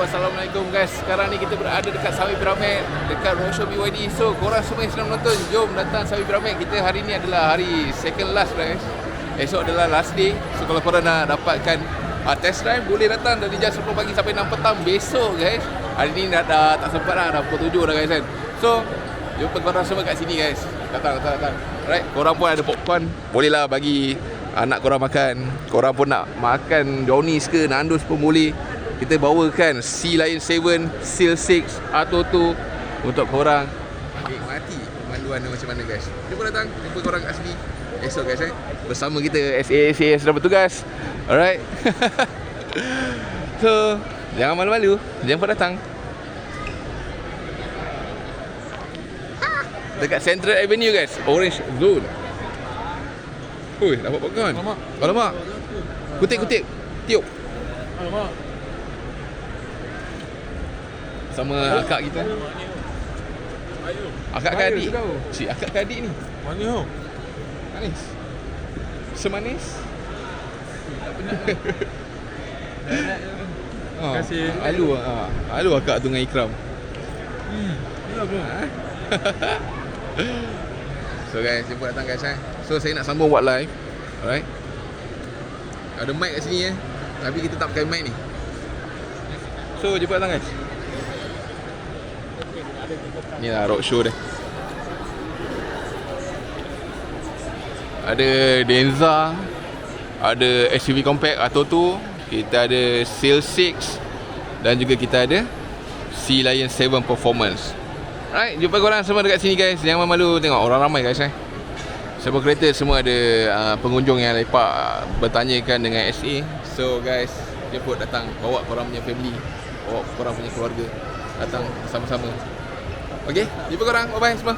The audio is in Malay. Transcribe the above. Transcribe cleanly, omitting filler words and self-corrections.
Wassalamualaikum guys. Sekarang ni kita berada dekat Sawi Pyramid, dekat roadshow BYD. So korang semua yang sedang menonton, jom datang Sawi Pyramid. Kita hari ni adalah hari second last guys. Esok adalah last day. So kalau korang nak dapatkan test drive, boleh datang dari jam 10 pagi sampai 6 petang besok guys. Hari ni dah tak sempat dah pukul 7 dah guys kan. So jumpa korang semua kat sini guys. Datang. Alright, korang pun ada popcorn, bolehlah bagi anak korang makan. Korang pun nak makan brownies ke, nandos pun boleh. Kita bawakan Sea Lion 7, Seal 6, Atoto untuk korang nikmati pemanduan macam mana guys. Jumpa datang, jumpa korang kat sini esok guys bersama kita SAS dah bertugas. Alright. So jangan malu-malu, jangan datang dekat Central Avenue guys, Orange Zone. Oi, dapat popcorn. Alamak. Kutip. Tiup. Alamak. Sama akak kita. Akak ke adik? Cik, akak ke adik ni? Mana tu? Manis. Semanis? Terima kasih. Alu akak tu dengan Ikram. Ya bro. So guys, jumpa datang guys So saya nak sambung buat live. Alright. Ada mic kat sini tapi kita tak pakai mic ni. So jumpa datang guys. Ni lah roadshow dia. Ada Denza, ada SUV compact Atoto, kita ada Seal 6 dan juga kita ada Sea Lion 7 Performance. Alright, jumpa korang semua dekat sini guys. Jangan malu, tengok orang ramai guys Sebuah kereta semua ada pengunjung yang lepak bertanyakan dengan SA. So guys, jemput datang, bawa korang punya family, bawa korang punya keluarga, datang sama-sama. Okay, jumpa korang, bye-bye semua.